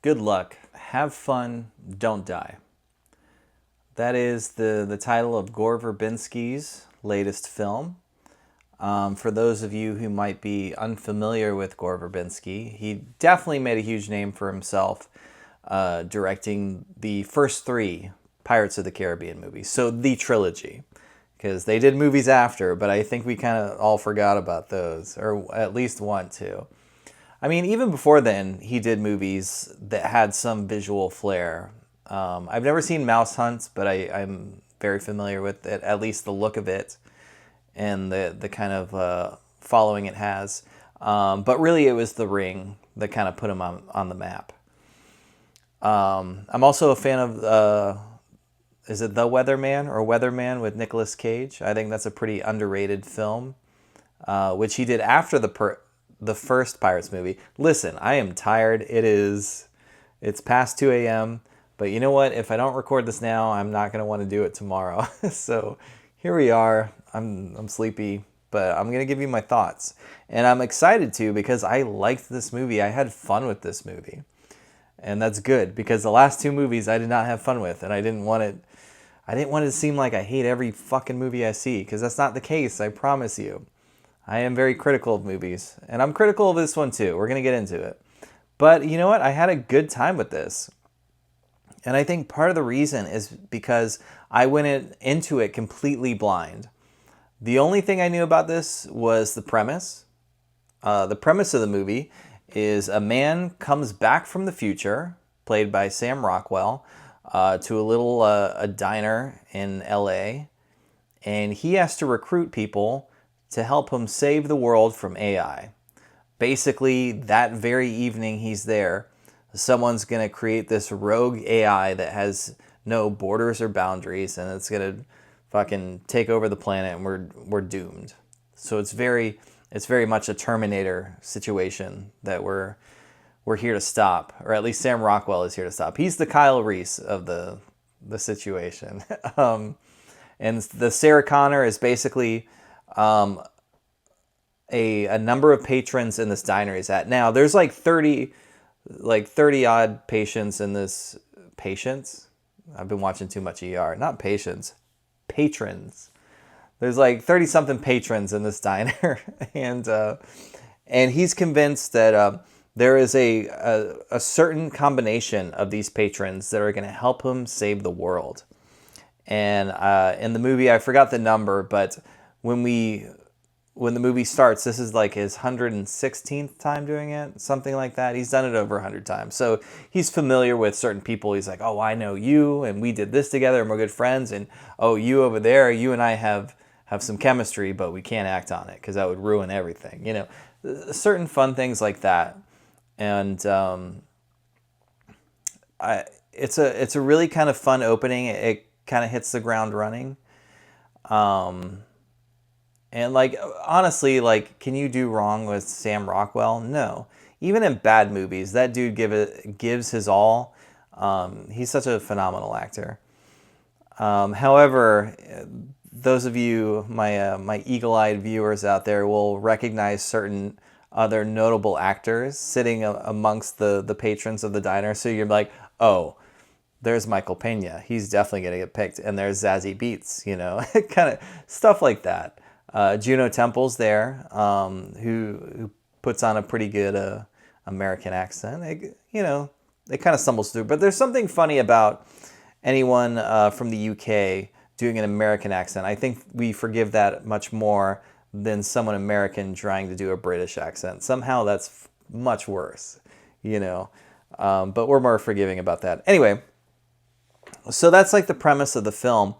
Good luck. Have fun. Don't die. That is the title of Gore Verbinski's latest film. For those of you who might be unfamiliar with Gore Verbinski, he definitely made a huge name for himself directing the first three Pirates of the Caribbean movies. So the trilogy. Because they did movies after, but I think we kind of all forgot about those, or at least want to. I mean, even before then, he did movies that had some visual flair. I've never seen Mouse Hunt, but I'm very familiar with it, at least the look of it and the kind of following it has. But really, it was The Ring that kind of put him on the map. I'm also a fan of, is it The Weatherman or Weatherman with Nicolas Cage? I think that's a pretty underrated film, which he did after the first Pirates movie. Listen, I am tired. It's past 2 a.m. But you know what? If I don't record this now, I'm not going to want to do it tomorrow. So here we are. I'm sleepy, but I'm going to give you my thoughts. And I'm excited to because I liked this movie. I had fun with this movie. And that's good because the last two movies I did not have fun with, and I didn't want it to seem like I hate every fucking movie I see, because that's not the case, I promise you. I am very critical of movies, and I'm critical of this one too. We're going to get into it. But you know what? I had a good time with this. And I think part of the reason is because I went into it completely blind. The only thing I knew about this was the premise. The premise of the movie is a man comes back from the future, played by Sam Rockwell, to a diner in LA, and he has to recruit people to help him save the world from AI. Basically, that very evening he's there, someone's going to create this rogue AI that has no borders or boundaries, and it's going to fucking take over the planet, and we're doomed. So it's very much a Terminator situation that we're here to stop, or at least Sam Rockwell is here to stop. He's the Kyle Reese of the situation. And the Sarah Connor is basically a number of patrons in this diner he's at. Now, there's like 30 odd patients in this. Patients? I've been watching too much ER. Not patients. Patrons. There's like 30 something patrons in this diner. And he's convinced that there is a certain combination of these patrons that are going to help him save the world. And in the movie, I forgot the number, but when the movie starts, this is like his 116th time doing it, something like that. He's done it over 100 times. So he's familiar with certain people. He's like, oh, I know you, and we did this together, and we're good friends. And, oh, you over there, you and I have some chemistry, but we can't act on it because that would ruin everything. You know, certain fun things like that. And it's a really kind of fun opening. It kind of hits the ground running. And like, honestly, like, can you do wrong with Sam Rockwell? No. Even in bad movies, that dude gives his all. He's such a phenomenal actor. However, those of you, my eagle-eyed viewers out there, will recognize certain other notable actors sitting amongst the patrons of the diner. So you're like, oh, there's Michael Pena. He's definitely going to get picked. And there's Zazie Beetz, you know, kind of stuff like that. Juno Temple's there, who puts on a pretty good American accent. It kind of stumbles through. But there's something funny about anyone from the UK doing an American accent. I think we forgive that much more than someone American trying to do a British accent. Somehow that's much worse, you know. But we're more forgiving about that. Anyway, so that's like the premise of the film.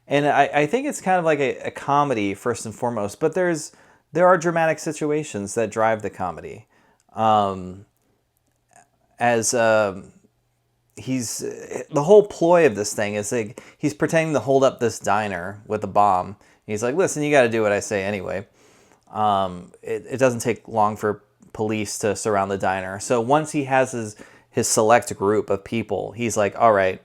And I think it's kind of like a comedy first and foremost, but there are dramatic situations that drive the comedy. He's the whole ploy of this thing is like he's pretending to hold up this diner with a bomb. He's like, listen, you got to do what I say anyway. It doesn't take long for police to surround the diner. So once he has his select group of people, he's like, all right,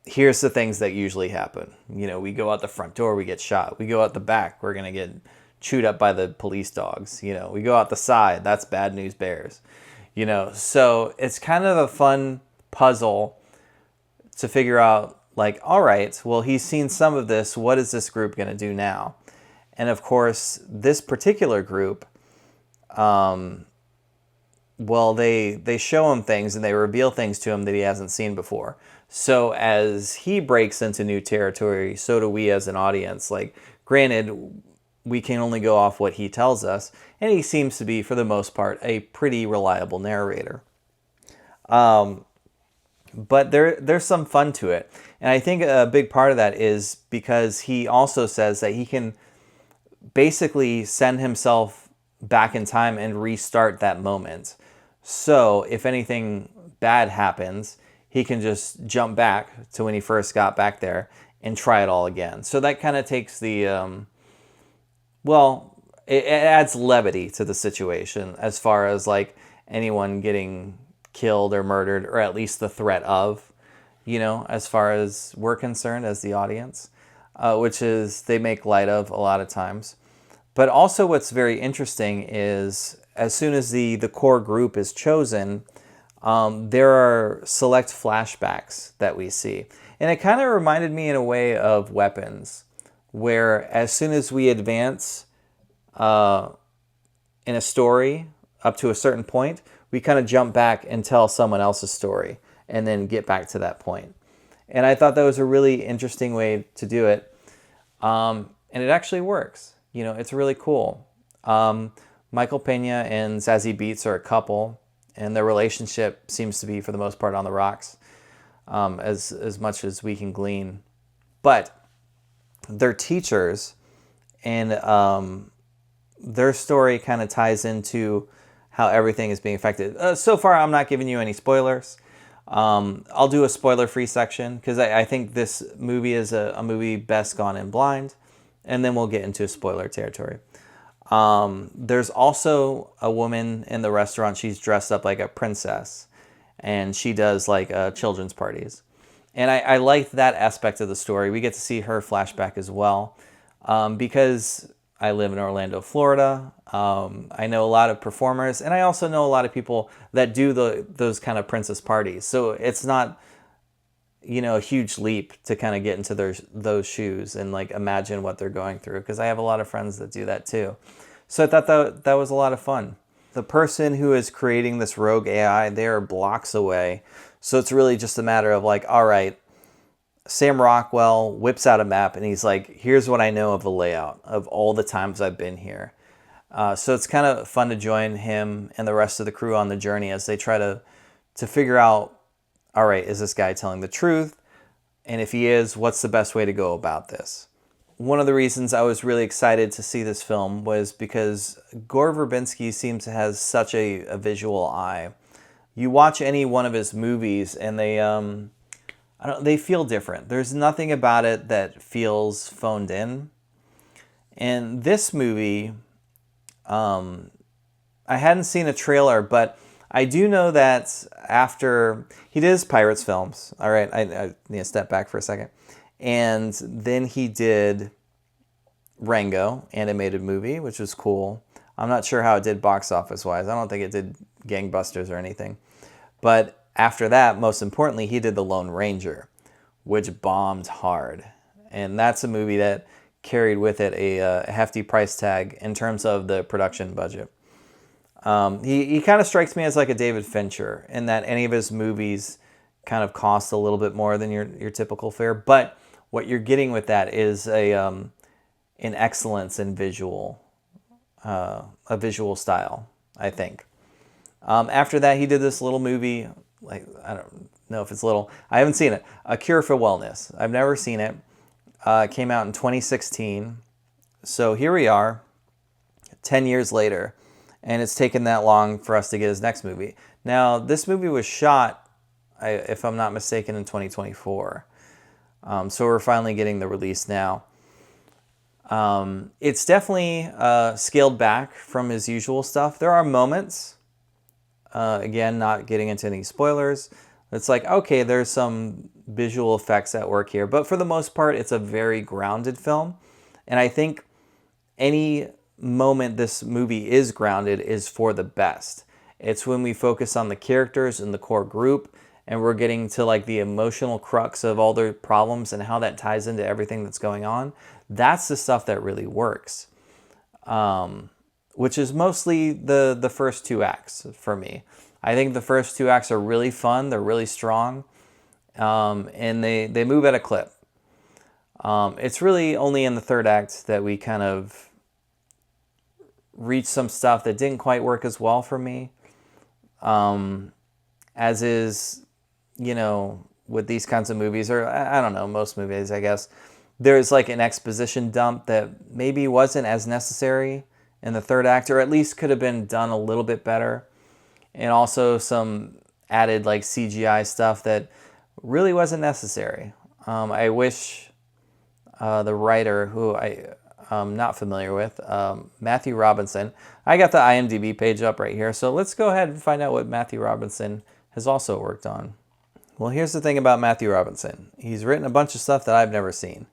here's the things that usually happen. You know, we go out the front door, we get shot. We go out the back, we're going to get chewed up by the police dogs. You know, we go out the side, that's bad news bears. So it's kind of a fun puzzle to figure out, like, all right, well, he's seen some of this. What is this group going to do now? And of course, this particular group, well, they show him things and they reveal things to him that he hasn't seen before. So as he breaks into new territory, so do we as an audience. Like, granted, we can only go off what he tells us, and he seems to be, for the most part, a pretty reliable narrator. But there's some fun to it. And I think a big part of that is because he also says that he can basically send himself back in time and restart that moment. So if anything bad happens, he can just jump back to when he first got back there and try it all again. So that kind of takes the, it adds levity to the situation as far as like anyone getting killed or murdered, or at least the threat of, as far as we're concerned as the audience, which is they make light of a lot of times. But also what's very interesting is as soon as the core group is chosen, there are select flashbacks that we see. And it kind of reminded me in a way of Weapons, where as soon as we advance in a story up to a certain point, we kind of jump back and tell someone else's story and then get back to that point. And I thought that was a really interesting way to do it. And it actually works. It's really cool. Michael Pena and Zazie Beetz are a couple, and their relationship seems to be, for the most part, on the rocks, as much as we can glean. But they're teachers, and their story kind of ties into how everything is being affected. So far, I'm not giving you any spoilers. I'll do a spoiler-free section because I think this movie is a movie best gone in blind, and then we'll get into spoiler territory. There's also a woman in the restaurant. She's dressed up like a princess, and she does like children's parties. And I like that aspect of the story. We get to see her flashback as well, because I live in Orlando, Florida. I know a lot of performers, and I also know a lot of people that do those kind of princess parties. So it's not, a huge leap to kind of get into those shoes and like imagine what they're going through, because I have a lot of friends that do that too. So I thought that was a lot of fun. The person who is creating this rogue AI, they are blocks away. So it's really just a matter of like, all right, Sam Rockwell whips out a map and he's like, here's what I know of the layout of all the times I've been here. So it's kind of fun to join him and the rest of the crew on the journey as they try to figure out, all right, is this guy telling the truth? And if he is, what's the best way to go about this? One of the reasons I was really excited to see this film was because Gore Verbinski seems to have such a visual eye. You watch any one of his movies and they feel different. There's nothing about it that feels phoned in. And this movie, I hadn't seen a trailer, but I do know that after he did his Pirates films, all right, I need to step back for a second. And then he did Rango, animated movie, which was cool. I'm not sure how it did box office wise. I don't think it did gangbusters or anything. But after that, most importantly, he did The Lone Ranger, which bombed hard. And that's a movie that carried with it a hefty price tag in terms of the production budget. He kind of strikes me as like a David Fincher in that any of his movies kind of cost a little bit more than your typical fare. But what you're getting with that is an excellence in a visual style, I think. After that, he did this little movie, like, I don't know if it's little. I haven't seen it. A Cure for Wellness. I've never seen it. It came out in 2016. So here we are, 10 years later, and it's taken that long for us to get his next movie. Now, this movie was shot, if I'm not mistaken, in 2024. So we're finally getting the release now. It's definitely scaled back from his usual stuff. There are moments, again, not getting into any spoilers. It's like, okay, there's some visual effects at work here. But for the most part, it's a very grounded film. And I think any moment this movie is grounded is for the best. It's when we focus on the characters and the core group, and we're getting to like the emotional crux of all their problems and how that ties into everything that's going on. That's the stuff that really works, which is mostly the first two acts for me. I think the first two acts are really fun. They're really strong, and they move at a clip. It's really only in the third act that we kind of reach some stuff that didn't quite work as well for me. As is, with these kinds of movies, or I don't know, most movies, I guess, there's like an exposition dump that maybe wasn't as necessary in the third act, or at least could have been done a little bit better. And also some added like CGI stuff that really wasn't necessary. I wish the writer, who I'm not familiar with, Matthew Robinson. I got the IMDb page up right here, so let's go ahead and find out what Matthew Robinson has also worked on. Well, here's the thing about Matthew Robinson. He's written a bunch of stuff that I've never seen.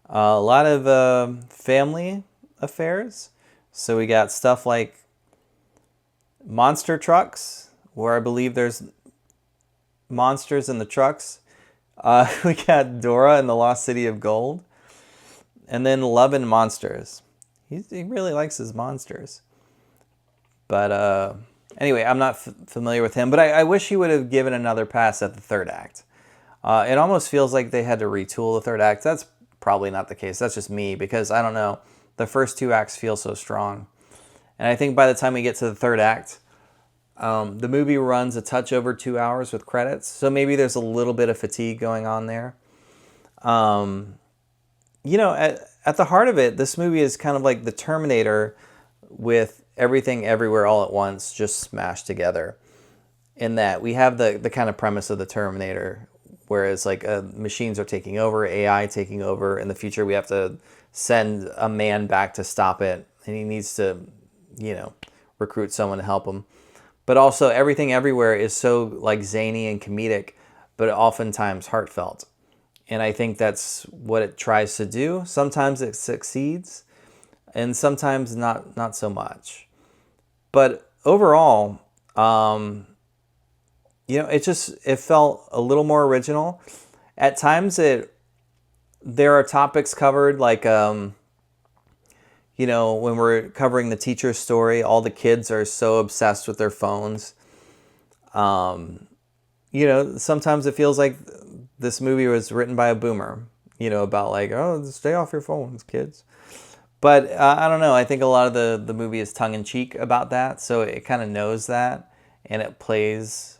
A lot of family affairs. So we got stuff like Monster Trucks, where I believe there's monsters in the trucks. We got Dora and the Lost City of Gold. And then Love and Monsters. He really likes his monsters. But anyway, I'm not familiar with him. But I wish he would have given another pass at the third act. It almost feels like they had to retool the third act. That's probably not the case. That's just me, because I don't know. The first two acts feel so strong. And I think by the time we get to the third act, the movie runs a touch over 2 hours with credits. So maybe there's a little bit of fatigue going on there. At the heart of it, this movie is kind of like the Terminator with everything everywhere all at once just smashed together. In that we have the kind of premise of the Terminator, whereas like machines are taking over, AI taking over. In the future, we have to send a man back to stop it, and he needs to, recruit someone to help him. But also everything everywhere is so like zany and comedic, but oftentimes heartfelt. And I think that's what it tries to do. Sometimes it succeeds, and sometimes not so much. But overall, it felt a little more original. At times there are topics covered like, when we're covering the teacher's story, all the kids are so obsessed with their phones. Sometimes it feels like this movie was written by a boomer, about like, oh, stay off your phones, kids. But I don't know. I think a lot of the movie is tongue-in-cheek about that. So it kind of knows that, and it plays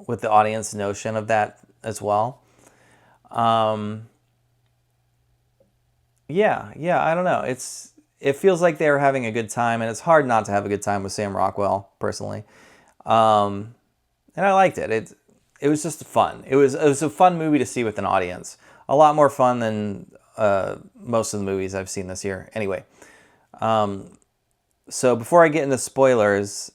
with the audience notion of that as well. I don't know. It feels like they were having a good time, and it's hard not to have a good time with Sam Rockwell, personally. And I liked it. It was just fun. It was a fun movie to see with an audience. A lot more fun than most of the movies I've seen this year. Anyway, so before I get into spoilers,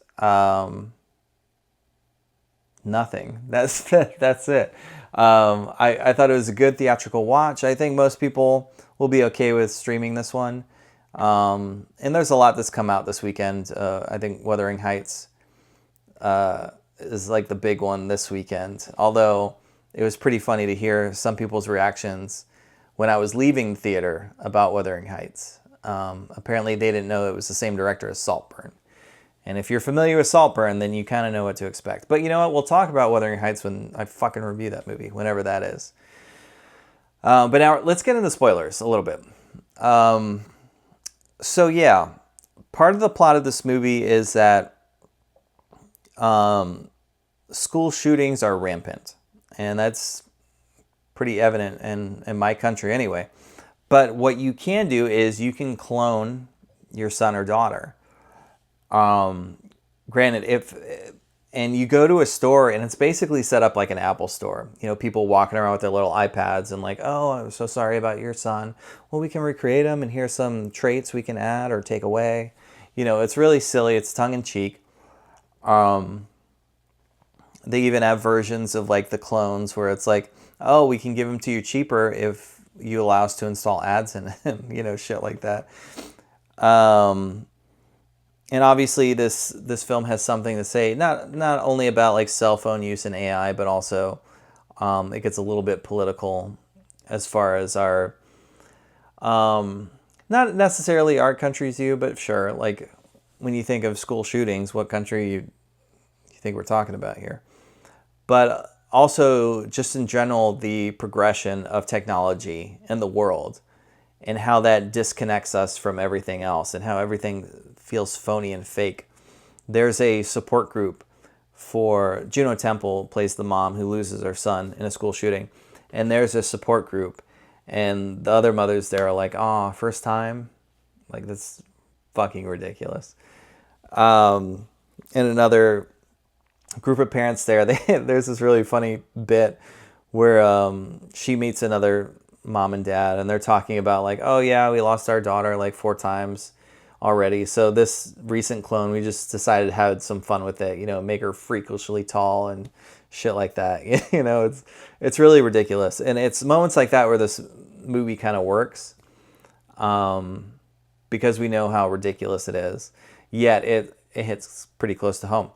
nothing. That's it. I thought it was a good theatrical watch. I think most people will be okay with streaming this one. And there's a lot that's come out this weekend. I think Wuthering Heights is like the big one this weekend. Although it was pretty funny to hear some people's reactions when I was leaving the theater about Wuthering Heights. Apparently they didn't know it was the same director as Saltburn. And if you're familiar with Saltburn, then you kind of know what to expect. But you know what? We'll talk about Wuthering Heights when I fucking review that movie, whenever that is. But now let's get into spoilers a little bit. So yeah, part of the plot of this movie is that school shootings are rampant. And that's pretty evident in my country anyway. But what you can do is you can clone your son or daughter. Granted, and you go to a store and it's basically set up like an Apple store. People walking around with their little iPads and like, oh, I'm so sorry about your son. Well, we can recreate him, and here's some traits we can add or take away. It's really silly. It's tongue in cheek. They even have versions of like the clones where it's like, oh, we can give him to you cheaper if you allow us to install ads in him, shit like that. And obviously this film has something to say, not only about like cell phone use and AI, but also it gets a little bit political as far as our not necessarily our country's view, but sure, like when you think of school shootings, what country you think we're talking about here? But also just in general, the progression of technology in the world and how that disconnects us from everything else and how everything feels phony and fake. There's a support group for Juno Temple plays the mom who loses her son in a school shooting, and there's a support group, and the other mothers there are like, "Oh, first time," like that's fucking ridiculous. And another group of parents there, there's this really funny bit where she meets another mom and dad, and they're talking about like, "Oh yeah, we lost our daughter like 4 times already. So this recent clone, we just decided to have some fun with it, make her freakishly tall and shit like that." It's really ridiculous. And it's moments like that where this movie kind of works, because we know how ridiculous it is, yet it hits pretty close to home.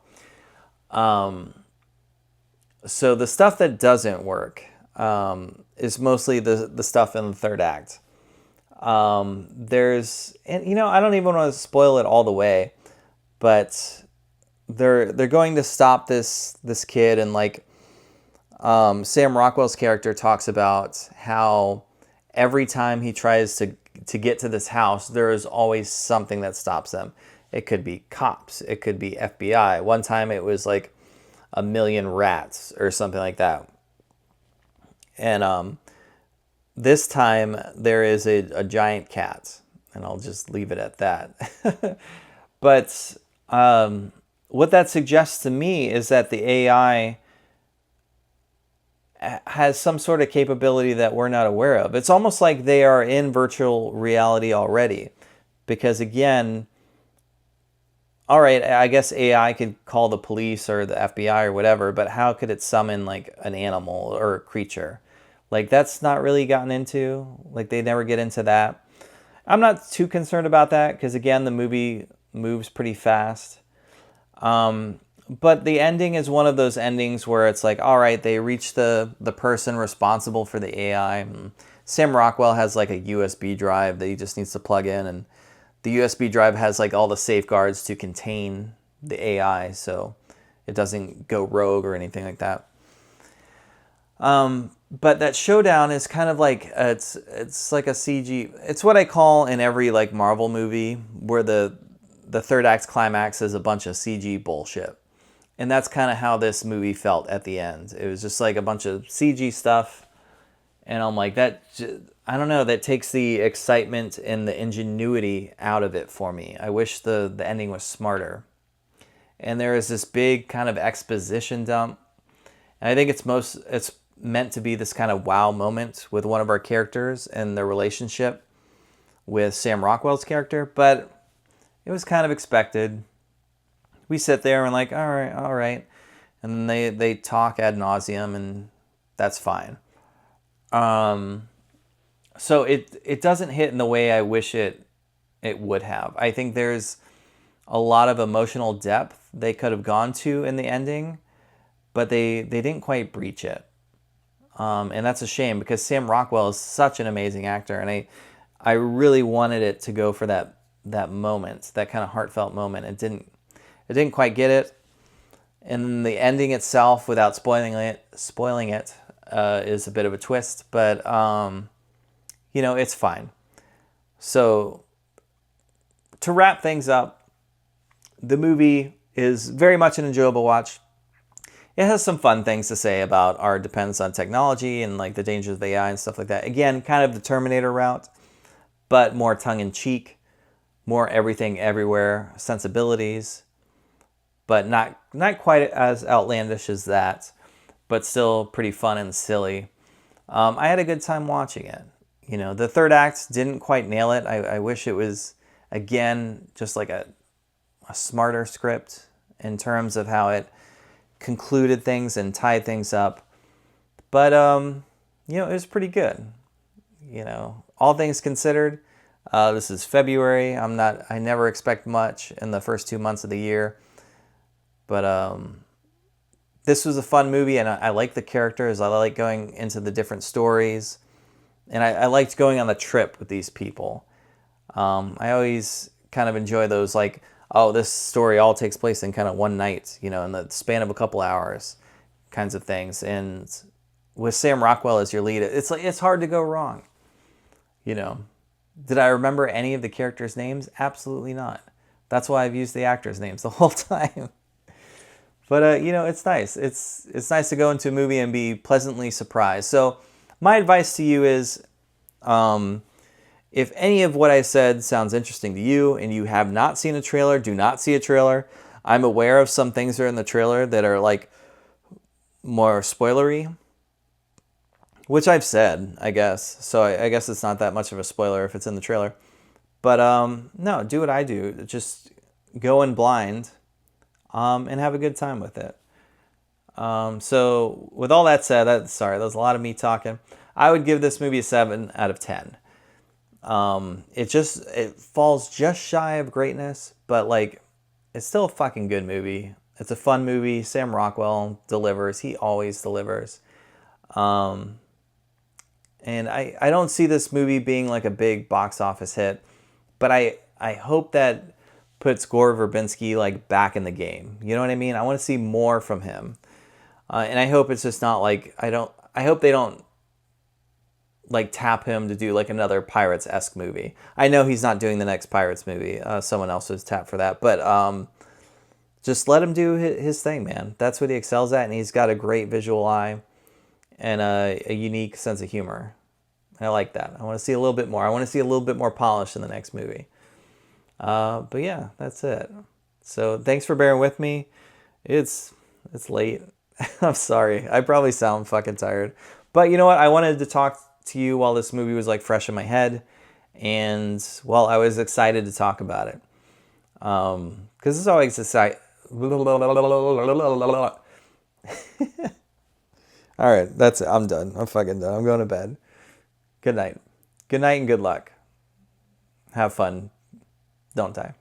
So the stuff that doesn't work is mostly the stuff in the third act. There's, and I don't even want to spoil it all the way, but they're going to stop this kid, and like Sam Rockwell's character talks about how every time he tries to get to this house, there is always something that stops them. It could be cops, it could be FBI. One time it was like 1,000,000 rats or something like that. And this time there is a giant cat, and I'll just leave it at that. But what that suggests to me is that the AI has some sort of capability that we're not aware of. It's almost like they are in virtual reality already. Because again, all right, I guess AI could call the police or the FBI or whatever, but how could it summon like an animal or a creature? Like that's not really gotten into. Like they never get into that. I'm not too concerned about that because again, the movie moves pretty fast. But the ending is one of those endings where it's like, all right, they reach the person responsible for the AI. Sam Rockwell has like a USB drive that he just needs to plug in, and the USB drive has like all the safeguards to contain the AI so it doesn't go rogue or anything like that. But that showdown is kind of like it's like a CG. It's what I call in every like Marvel movie where the third act climax is a bunch of CG bullshit. And that's kind of how this movie felt at the end. It was just like a bunch of CG stuff. And I'm like, I don't know, that takes the excitement and the ingenuity out of it for me. I wish the ending was smarter. And there is this big kind of exposition dump. And I think it's meant to be this kind of wow moment with one of our characters and their relationship with Sam Rockwell's character. But it was kind of expected. We sit there and like, all right. And then they talk ad nauseum, and that's fine. So it doesn't hit in the way I wish it would have. I think there's a lot of emotional depth they could have gone to in the ending, but they didn't quite breach it. And that's a shame because Sam Rockwell is such an amazing actor, and I really wanted it to go for that moment, that kind of heartfelt moment. It didn't quite get it. And the ending itself, without spoiling it, is a bit of a twist, but it's fine. So to wrap things up, the movie is very much an enjoyable watch. It has some fun things to say about our dependence on technology and like the dangers of AI and stuff like that. Again, kind of the Terminator route, but more tongue-in-cheek, more everything everywhere sensibilities, but not quite as outlandish as that, but still pretty fun and silly. I had a good time watching it. The third act didn't quite nail it. I wish it was, again, just like a smarter script in terms of how it concluded things and tied things up. But, it was pretty good. All things considered, This is February. I never expect much in the first 2 months of the year. But this was a fun movie, and I like the characters. I like going into the different stories. And I liked going on the trip with these people. I always kind of enjoy those, like, oh, this story all takes place in kind of one night, in the span of a couple hours kinds of things. And with Sam Rockwell as your lead, it's hard to go wrong. Did I remember any of the characters' names? Absolutely not. That's why I've used the actors' names the whole time. But it's nice. It's nice to go into a movie and be pleasantly surprised. So my advice to you is, if any of what I said sounds interesting to you and you have not seen a trailer, do not see a trailer. I'm aware of some things that are in the trailer that are like more spoilery, which I've said, I guess. So I guess it's not that much of a spoiler if it's in the trailer. But no, do what I do. Just go in blind and have a good time with it. So with all that said, that was a lot of me talking. I would give this movie a 7 out of 10. It falls just shy of greatness, but like it's still a fucking good movie. It's a fun movie. Sam Rockwell delivers. He always delivers. And I don't see this movie being like a big box office hit, but I hope that puts Gore Verbinski like back in the game. You know what I mean? I want to see more from him. And I hope it's just not like, I hope they don't like tap him to do like another Pirates-esque movie. I know he's not doing the next Pirates movie. Someone else was tapped for that. But just let him do his thing, man. That's what he excels at, and he's got a great visual eye and a unique sense of humor. I like that. I want to see a little bit more. I want to see a little bit more polish in the next movie. But yeah, that's it. So thanks for bearing with me. It's late. I'm sorry. I probably sound fucking tired. But you know what? I wanted to talk to you while this movie was like fresh in my head, and while I was excited to talk about it. Because it's always exciting. All right, that's it. I'm done. I'm fucking done. I'm going to bed. Good night. Good night and good luck. Have fun. Don't die.